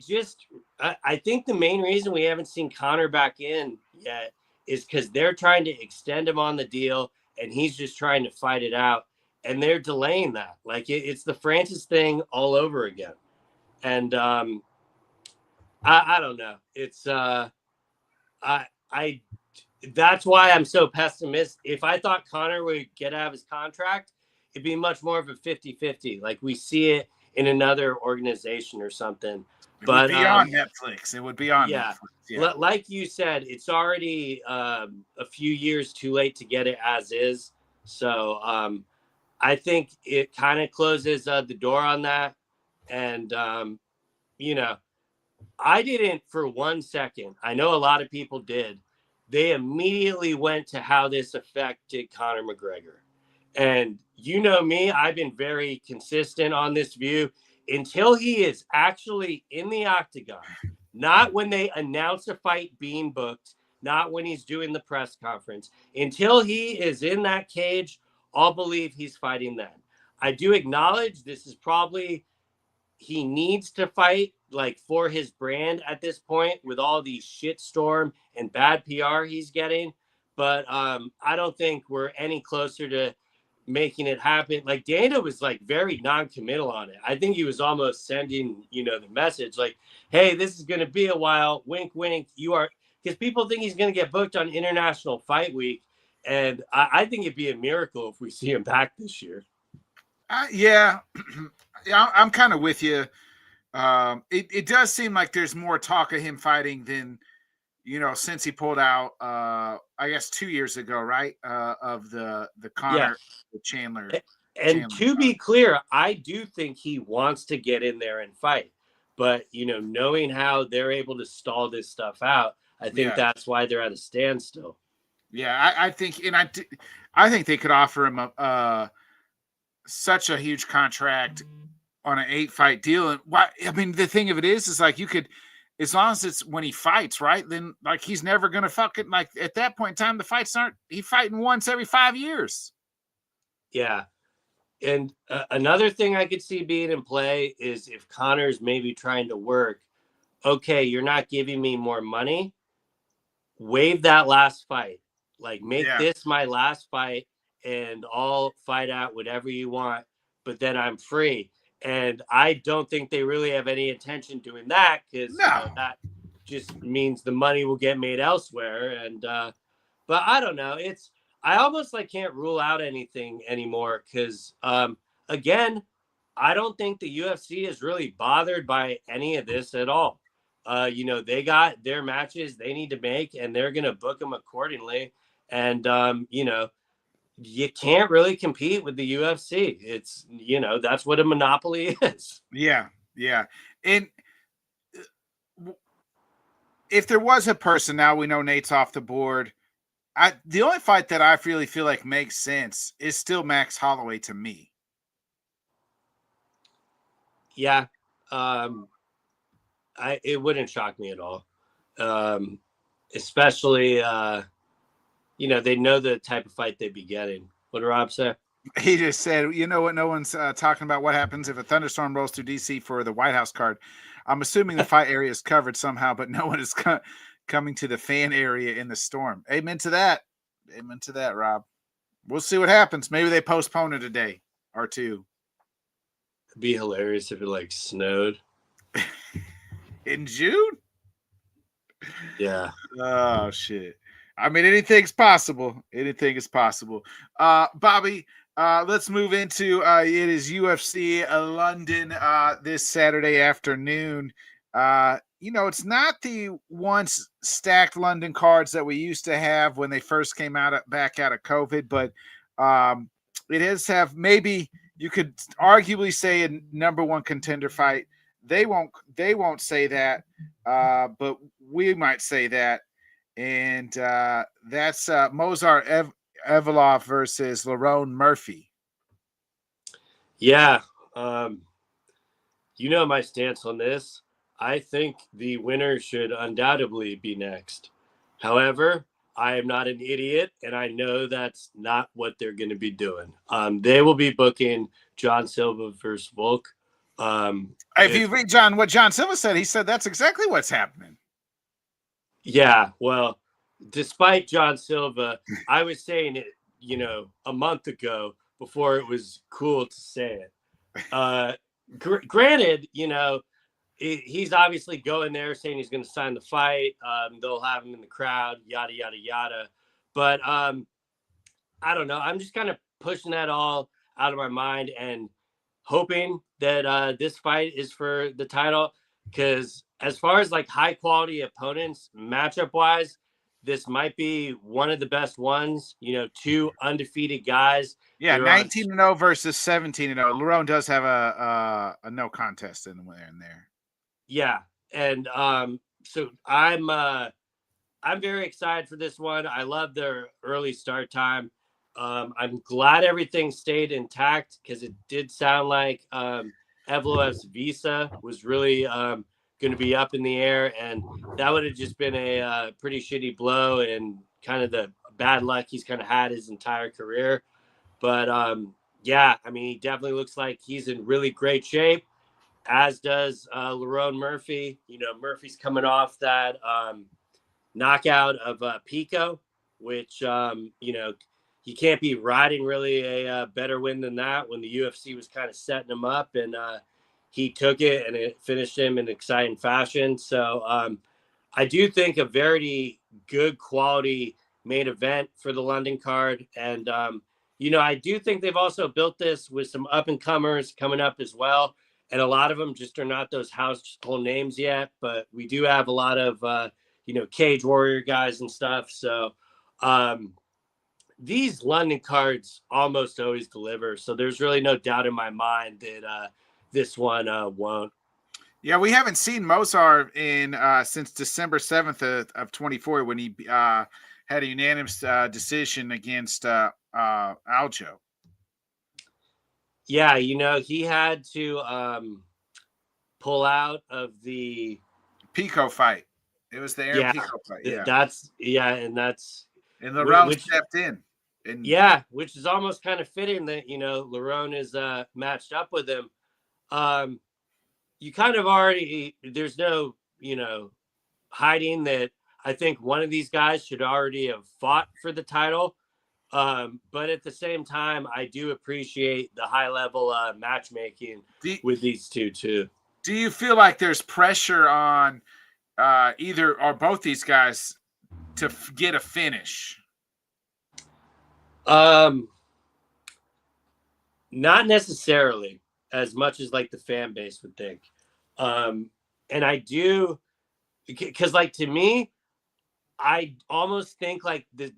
think the main reason we haven't seen Conor back in yet is because they're trying to extend him on the deal, and he's just trying to fight it out. And they're delaying that. Like, it's the Francis thing all over again. And I don't know. It's that's why I'm so pessimistic. If I thought Conor would get out of his contract, it'd be much more of a 50-50. Like we see it in another organization or something. It would be on Netflix. It would be on Netflix. Yeah. Like you said, it's already a few years too late to get it as is. So I think it kind of closes the door on that. And, I didn't for 1 second. I know a lot of people did. They immediately went to how this affected Conor McGregor. And you know me, I've been very consistent on this view until he is actually in the octagon, not when they announce a fight being booked, not when he's doing the press conference. Until he is in that cage, I'll believe he's fighting then. I do acknowledge this is probably, he needs to fight like for his brand at this point with all these shitstorm and bad PR he's getting. But I don't think we're any closer to making it happen. Like Dana was like very non-committal on it. I think he was almost sending, the message like, hey, this is going to be a while. Wink, wink. You are, because people think he's going to get booked on International Fight Week. And I think it'd be a miracle if we see him back this year. Yeah, I'm kind of with you. It does seem like there's more talk of him fighting than, since he pulled out, I guess 2 years ago, right? Of the Conor, the Chandler. And to be clear, I do think he wants to get in there and fight. But, knowing how they're able to stall this stuff out, I think that's why they're at a standstill. Yeah, I think, and I think they could offer him such a huge contract on an 8-fight deal. And why? I mean, the thing of it is like you could, as long as it's when he fights, right? Then like he's never gonna fucking like at that point in time the fights aren't. He's fighting once every 5 years. Yeah. And another thing I could see being in play is if Connor's maybe trying to work, okay, you're not giving me more money. Waive that last fight. Like, make this my last fight, and I'll fight out whatever you want, but then I'm free. And I don't think they really have any intention doing that because, No. that just means the money will get made elsewhere. And, but I don't know. I almost like can't rule out anything anymore because, again, I don't think the UFC is really bothered by any of this at all. They got their matches they need to make, and they're going to book them accordingly. And, you can't really compete with the UFC. It's, that's what a monopoly is. Yeah. Yeah. And if there was a person, now we know Nate's off the board. The only fight that I really feel like makes sense is still Max Holloway to me. Yeah. It wouldn't shock me at all. Especially, they know the type of fight they'd be getting. What did Rob say? He just said, you know what? No one's talking about what happens if a thunderstorm rolls through DC for the White House card. I'm assuming the fight area is covered somehow, but no one is coming to the fan area in the storm. Amen to that. Amen to that, Rob. We'll see what happens. Maybe they postpone it a day or two. It'd be hilarious if it snowed in June. Yeah. Oh shit. I mean, anything's possible. Anything is possible. Bobby, let's move into it is UFC London this Saturday afternoon. It's not the once stacked London cards that we used to have when they first came back out of COVID, but it is have maybe you could arguably say a number one contender fight. They won't say that, but we might say that. And that's Movsar Evloev versus Lerone Murphy. Yeah. My stance on this. I think the winner should undoubtedly be next. However, I am not an idiot, and I know that's not what they're going to be doing. They will be booking John Silva versus Volk. If you read what John Silva said, he said that's exactly what's happening. Yeah, well, despite John Silva, I was saying it, a month ago before it was cool to say it. Granted, he's obviously going there saying he's going to sign the fight. They'll have him in the crowd, yada, yada, yada. But I don't know. I'm just kind of pushing that all out of my mind and hoping that this fight is for the title. Because as far as high quality opponents, matchup wise, this might be one of the best ones. Two undefeated guys. Yeah, 19-0 versus 17-0. Lerone does have a no contest in there. Yeah, and so I'm very excited for this one. I love their early start time. I'm glad everything stayed intact because it did sound like Evloev's visa was really going to be up in the air, and that would have just been a pretty shitty blow and kind of the bad luck he's kind of had his entire career. But yeah, I mean, he definitely looks like he's in really great shape, as does Lerone Murphy. Murphy's coming off that knockout of Pico, which, you can't be riding really a better win than that when the UFC was kind of setting him up, and he took it and it finished him in exciting fashion. So I do think a very good quality main event for the London card. And, I do think they've also built this with some up and comers coming up as well. And a lot of them just are not those household names yet, but we do have a lot of, Cage Warrior guys and stuff. So these London cards almost always deliver. So there's really no doubt in my mind that this one won't. Yeah, we haven't seen Movsar in since December 7th of 24 when he had a unanimous decision against Aljo. Yeah, he had to pull out of the Pico fight. It was the Aaron yeah, Pico fight. Yeah. and that's And Lerone which stepped in. And yeah, which is almost kind of fitting that Lerone is matched up with him. You kind of already there's no hiding that I think one of these guys should already have fought for the title. But at the same time, I do appreciate the high level matchmaking with these two too. Do you feel like there's pressure on either or both these guys to get a finish? Not necessarily as much as like the fan base would think. And I do, because like to me, I almost think like the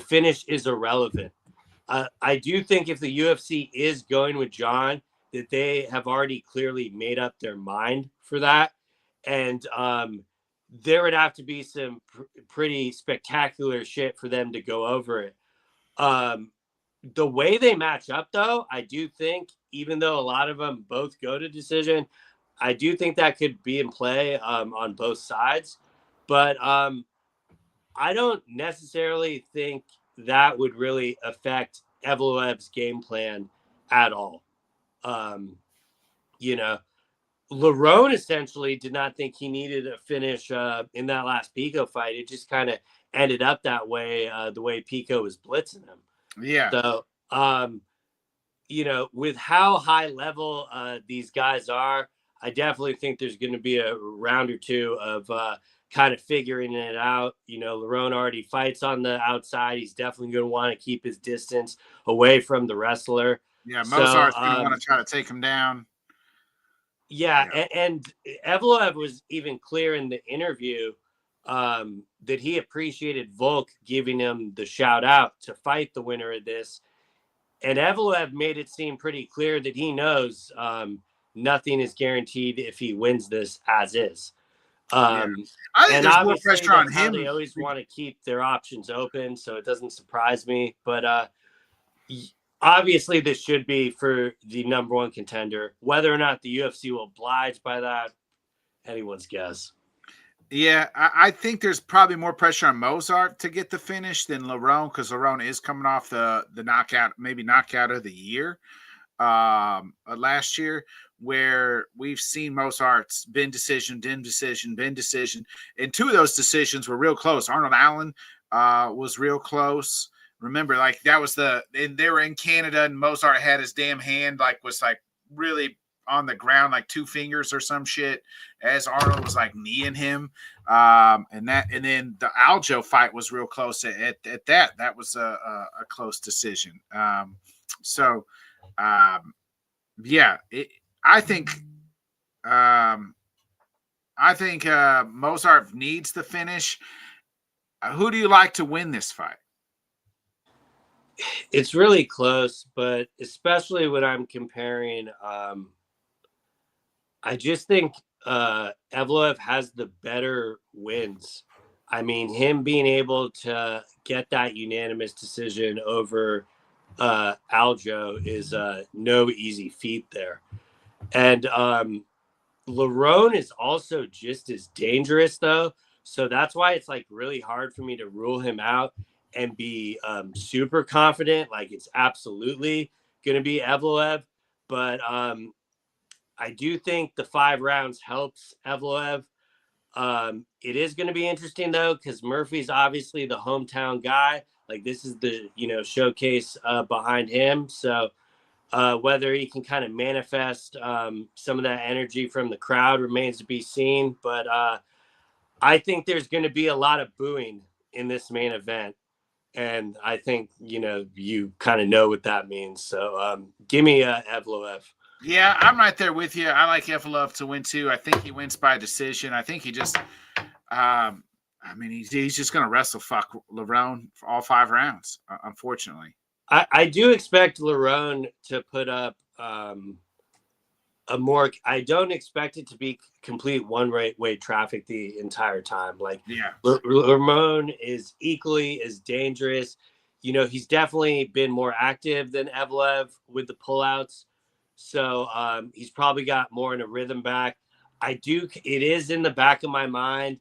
finish is irrelevant. I do think if the UFC is going with John, that they have already clearly made up their mind for that, and there would have to be some pretty spectacular shit for them to go over it. The way they match up, though, I do think, even though a lot of them both go to decision, I do think that could be in play on both sides. But I don't necessarily think that would really affect Evloev's game plan at all. Lerone essentially did not think he needed a finish in that last Pico fight. It just kind of ended up that way, the way Pico was blitzing him. Yeah. So, with how high level these guys are, I definitely think there's going to be a round or two of kind of figuring it out. Lerone already fights on the outside. He's definitely going to want to keep his distance away from the wrestler. Yeah, Mozart's going to want to try to take him down. Yeah, and Evloev was even clear in the interview that he appreciated Volk giving him the shout out to fight the winner of this. And Evloev made it seem pretty clear that he knows nothing is guaranteed if he wins this as is. I think there's more pressure on him. They always want to keep their options open, so it doesn't surprise me. But obviously, this should be for the number one contender. Whether or not the UFC will oblige by that, anyone's guess. Yeah, I think there's probably more pressure on Mozart to get the finish than Lerone, because Lerone is coming off the knockout, maybe knockout of the year last year, where we've seen Mozart's been decision, been decision. And two of those decisions were real close. Arnold Allen was real close. Remember, like they were in Canada and Mozart had his damn hand was really on the ground, like 2 fingers or some shit, as Arnold was like kneeing him. And then the Aljo fight was real close at that. That was a close decision. I think Mozart needs the finish. Who do you like to win this fight? It's really close, but especially when I'm comparing, I just think Evloev has the better wins. I mean, him being able to get that unanimous decision over Aljo is no easy feat there. And Lerone is also just as dangerous, though. So that's why it's like really hard for me to rule him out and be super confident. Like it's absolutely going to be Evloev. But I do think the 5 rounds helps Evloev. It is going to be interesting, though, because Murphy's obviously the hometown guy. Like this is the, showcase behind him. So whether he can kind of manifest some of that energy from the crowd remains to be seen. But I think there's going to be a lot of booing in this main event. And I think, you kind of know what that means. So give me Evloev. Yeah, I'm right there with you. I like Evloev to win too. I think he wins by decision. I think he just, he's just going to wrestle fuck Lerone for all 5 rounds, unfortunately. I do expect Lerone to put up I don't expect it to be complete one-way traffic the entire time. Like, yeah, Lerone is equally as dangerous. he's definitely been more active than Evloev with the pullouts. So he's probably got more in a rhythm back. It is in the back of my mind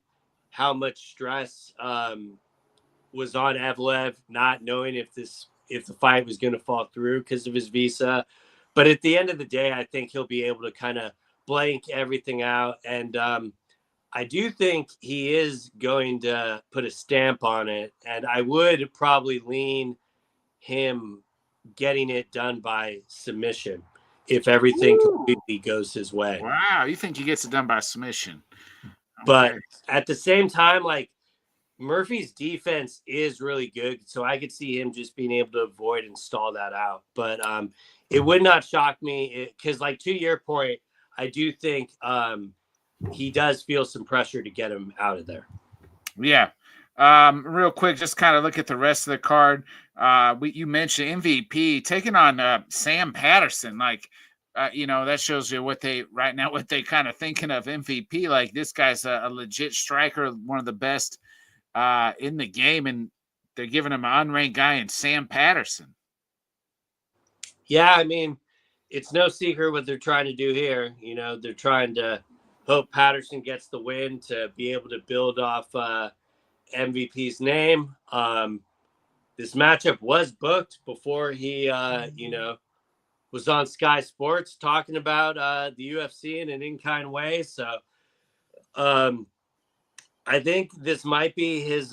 how much stress was on Evloev, not knowing if the fight was going to fall through because of his visa. But at the end of the day, I think he'll be able to kind of blank everything out. And I do think he is going to put a stamp on it. And I would probably lean him getting it done by submission if everything completely goes his way. Wow, you think he gets it done by submission? But Okay. at the same time, like, Murphy's defense is really good, so I could see him just being able to avoid and stall that out. But it would not shock me because, like, to your point, I do think he does feel some pressure to get him out of there. Yeah. Real quick, just kind of look at the rest of the card. You mentioned MVP taking on Sam Patterson. Like, that shows you what they kind of thinking of MVP. Like, this guy's a legit striker, one of the best in the game, and they're giving him an unranked guy in Sam Patterson. Yeah, I mean, it's no secret what they're trying to do here. They're trying to hope Patterson gets the win to be able to build off MVP's name. This matchup was booked before he, was on Sky Sports talking about the UFC in an in-kind way. So I think this might be his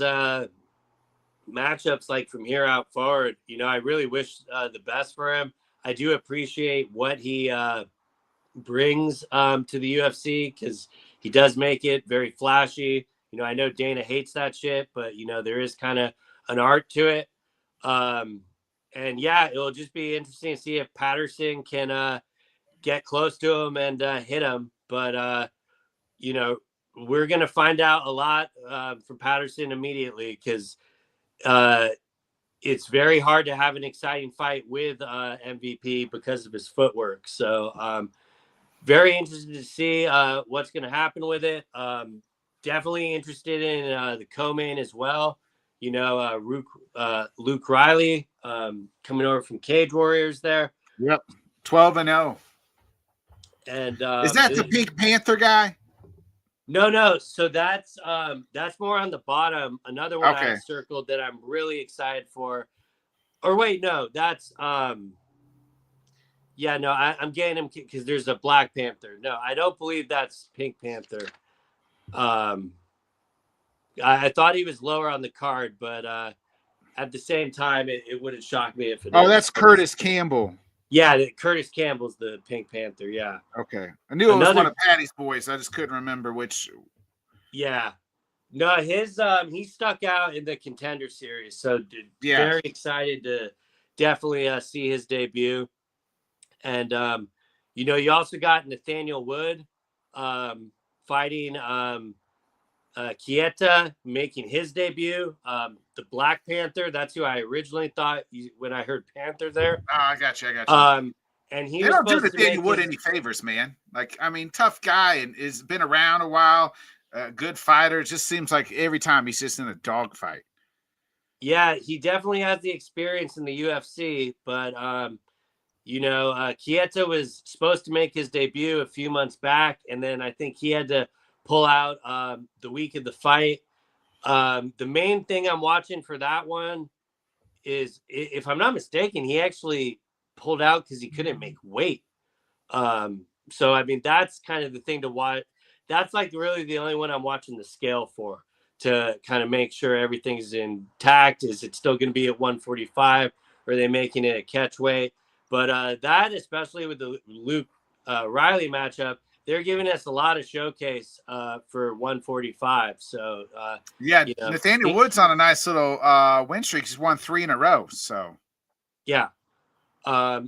matchups, like, from here out forward. I really wish the best for him. I do appreciate what he brings to the UFC because he does make it very flashy. I know Dana hates that shit, but there is kind of an art to it. And yeah, it'll just be interesting to see if Patterson can get close to him and hit him. But we're gonna find out a lot from Patterson immediately because it's very hard to have an exciting fight with MVP because of his footwork. So very interested to see what's going to happen with it. Definitely interested in the co-main as well. Luke Riley coming over from Cage Warriors there. Yep, 12-0. And is that the Pink Panther guy? No. So that's more on the bottom. Another one I circled that I'm really excited for. Or wait, no, that's yeah, no, I'm getting him because there's a Black Panther. No, I don't believe that's Pink Panther. I thought he was lower on the card, but at the same time, it wouldn't shock me if it. Oh, that's Curtis Campbell. Yeah, Curtis Campbell's the Pink Panther. Yeah. Okay, I knew it was one of Patty's boys. I just couldn't remember which. Yeah. No, he stuck out in the Contender Series, so very excited to definitely see his debut. And you also got Nathaniel Wood fighting Chieta, making his debut. The Black Panther, that's who I originally thought when I heard Panther there. Oh, I got you. And he they don't do Nathaniel Wood any favors, man. Like, I mean, tough guy and has been around a while. Good fighter. It just seems like every time he's just in a dogfight. Yeah, he definitely has the experience in the UFC, but Chieta was supposed to make his debut a few months back, and then I think he had to pull out the week of the fight. The main thing I'm watching for that one is, if I'm not mistaken, he actually pulled out because he couldn't make weight. So I mean, that's kind of the thing to watch. That's like really the only one I'm watching the scale for, to kind of make sure everything's intact. Is it still going to be at 145? Or are they making it a catch weight? But that, especially with the Luke Riley matchup, they're giving us a lot of showcase for 145. So Nathaniel Wood's on a nice little win streak. He's won 3 in a row. So yeah,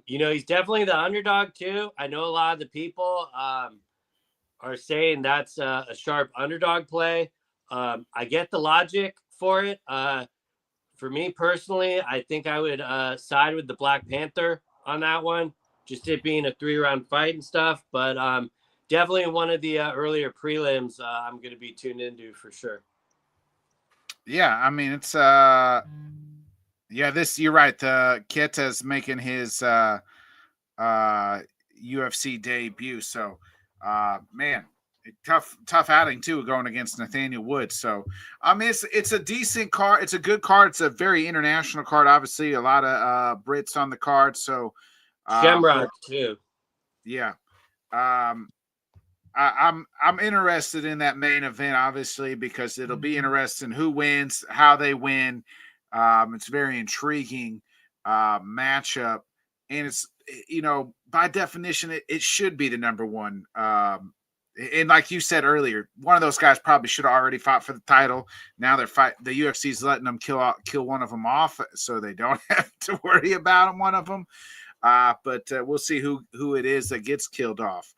he's definitely the underdog too. I know a lot of the people are saying that's a sharp underdog play. I get the logic for it. For me personally, I think I would side with the Black Panther on that one, just it being a 3-round fight and stuff. But definitely one of the earlier prelims I'm going to be tuned into for sure. Yeah, I mean, it's Yeah, you're right. Kieta's making his UFC debut. So man, tough outing too, going against Nathaniel Wood. So I mean it's a decent card, it's a good card, it's a very international card, obviously a lot of Brits on the card. So but Shamrock too. yeah. Um I'm interested in that main event, obviously, because it'll be interesting who wins, how they win. It's a very intriguing matchup, and it's by definition it should be the number one. And like you said earlier, one of those guys probably should have already fought for the title. Now the UFC's letting them kill one of them off, so they don't have to worry about one of them. But we'll see who it is that gets killed off.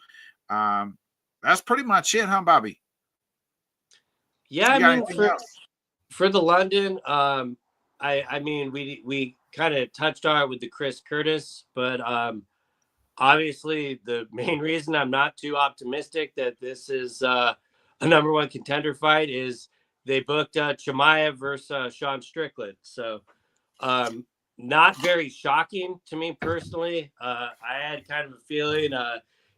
That's pretty much it, huh, Bobby? Yeah, You I got mean anything else? for the London, I mean we kind of touched on it with the Chris Curtis, but obviously the main reason I'm not too optimistic that this is a number one contender fight is they booked Chimaev versus Sean Strickland. So not very shocking to me personally. I had kind of a feeling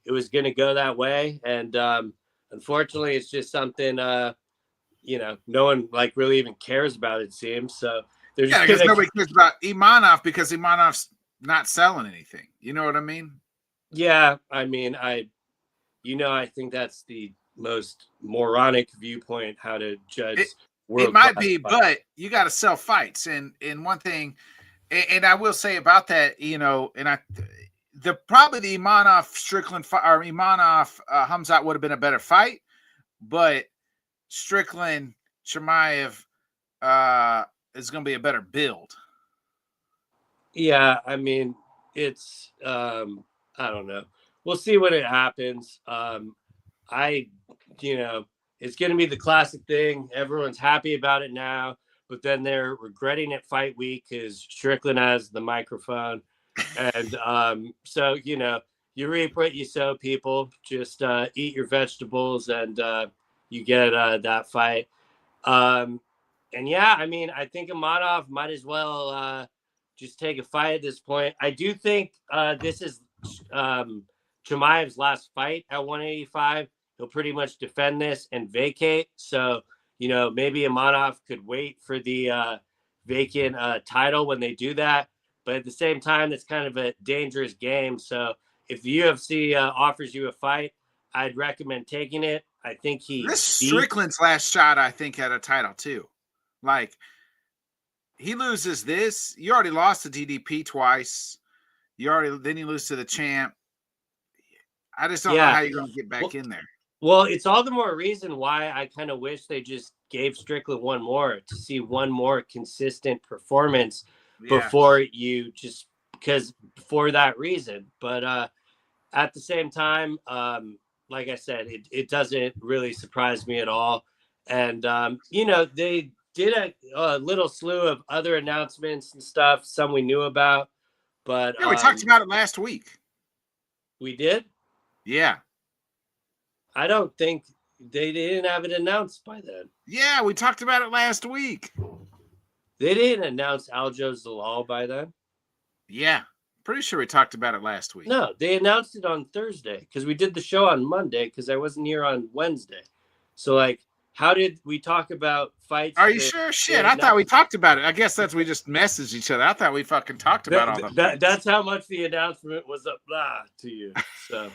it was going to go that way, and unfortunately, it's just something no one like really even cares about. It seems so. They're just Because gonna, nobody cares about Imanov because Imanov's not selling anything. You know what I mean? yeah. I mean, I think that's the most moronic viewpoint how to judge It world might class be, fights. but you got to sell fights, and one thing, and I will say about that, probably the Imanov Strickland or Imanov Hamzat would have been a better fight, but Strickland Chimaev is going to be a better build. Yeah, I mean, it's I don't know. We'll see when it happens. I it's going to be the classic thing. Everyone's happy about it now, but then they're regretting it fight week because Strickland has the microphone, and so you reap what you sow. People just eat your vegetables, and you get that fight. And yeah, I mean, I think Amanov might as well just take a fight at this point. I do think this is Chimaev's last fight at 185. He'll pretty much defend this and vacate. So, maybe Amanov could wait for the vacant title when they do that. But at the same time, it's kind of a dangerous game. So if the UFC offers you a fight, I'd recommend taking it. I think This Strickland's last shot, I think, at a title too. Like he loses this, you already lost to DDP twice. Then you lose to the champ. I just don't know how you're going to get back in there. Well, it's all the more reason why I kind of wish they just gave Strickland one more to see one more consistent performance before you just because for that reason. But at the same time, like I said, it doesn't really surprise me at all. And, they did a little slew of other announcements and stuff, some we knew about. But yeah, we talked about it last week. We did? Yeah. I don't think they didn't have it announced by then. Yeah, we talked about it last week. They didn't announce Aljo Zalal by then? Yeah. Pretty sure we talked about it last week. No, they announced it on Thursday because we did the show on Monday because I wasn't here on Wednesday. So, how did we talk about fights? Are you sure? Shit, I thought we talked about it. I guess we just messaged each other. I thought we fucking talked about all the fights. That's how much the announcement was up to you. So,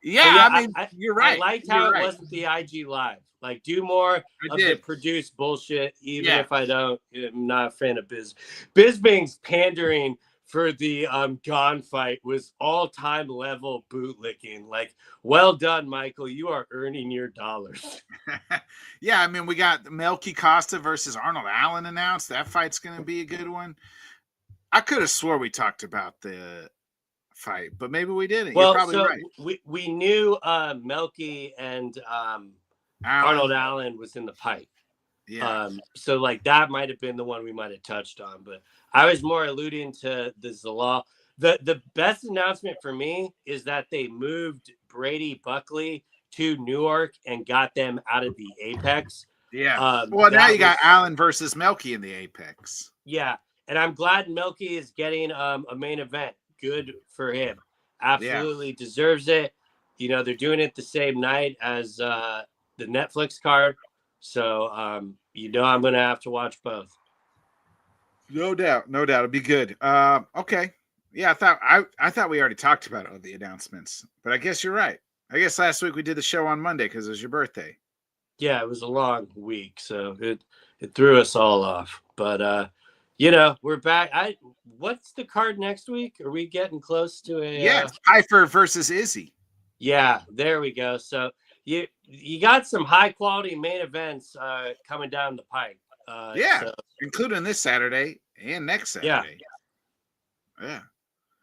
yeah, I mean, you're right. I liked how it wasn't the IG Live. Do more of the produced bullshit, even if I'm not a fan of Biz. Bisping's pandering for the Gone fight was all-time level bootlicking. Well done, Michael. You are earning your dollars. Yeah, I mean, we got Melky Costa versus Arnold Allen announced. That fight's going to be a good one. I could have swore we talked about the fight, but maybe we didn't. Well, you're probably right. We knew Melky and Arnold Allen was in the fight. Yeah. So that might have been the one we might have touched on, but I was more alluding to the Zalal. The best announcement for me is that they moved Brady Buckley to Newark and got them out of the Apex. Yeah. Well, now you got Allen versus Melky in the Apex. Yeah, and I'm glad Melky is getting a main event. Good for him. Absolutely deserves it. You know, they're doing it the same night as the Netflix card. So, you know, I'm going to have to watch both. No doubt. No doubt. It'll be good. Okay. Yeah, I thought we already talked about all the announcements, but I guess you're right. I guess last week we did the show on Monday because it was your birthday. Yeah, it was a long week, so it threw us all off. But you know, we're back. What's the card next week? Are we getting close to a Pfeiffer versus Izzy. Yeah, there we go. So you got some high quality main events coming down the pike. Including this Saturday and next Saturday. Yeah.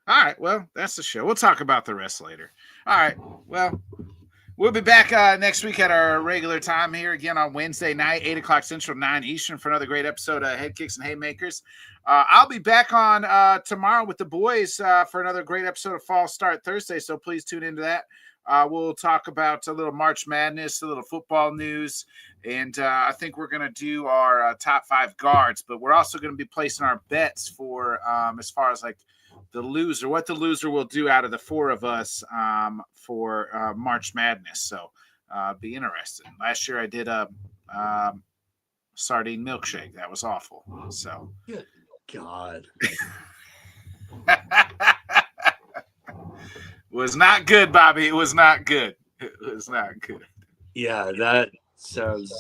All right. Well, that's the show. We'll talk about the rest later. All right. Well, we'll be back next week at our regular time here again on Wednesday night, 8 o'clock Central, 9 Eastern for another great episode of Headkicks and Haymakers. I'll be back on tomorrow with the boys for another great episode of Fall Start Thursday, so please tune into that. We'll talk about a little March Madness, a little football news, and I think we're going to do our top 5 guards, but we're also going to be placing our bets for as far as like what the loser will do out of the 4 of us for March Madness. So be interested. Last year I did a sardine milkshake. That was awful. So good God. Was not good, Bobby. It was not good. It was not good. Yeah, that sounds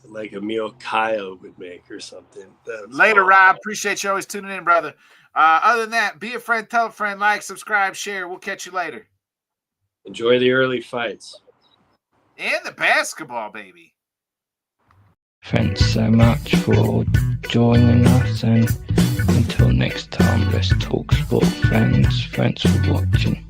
like a meal Kyle would make or something. Later, Rob. Appreciate you always tuning in, brother. Other than that, be a friend, tell a friend, like, subscribe, share. We'll catch you later. Enjoy the early fights. And the basketball, baby. Thanks so much for joining us, and until next time, let's talk sport, friends. Thanks for watching.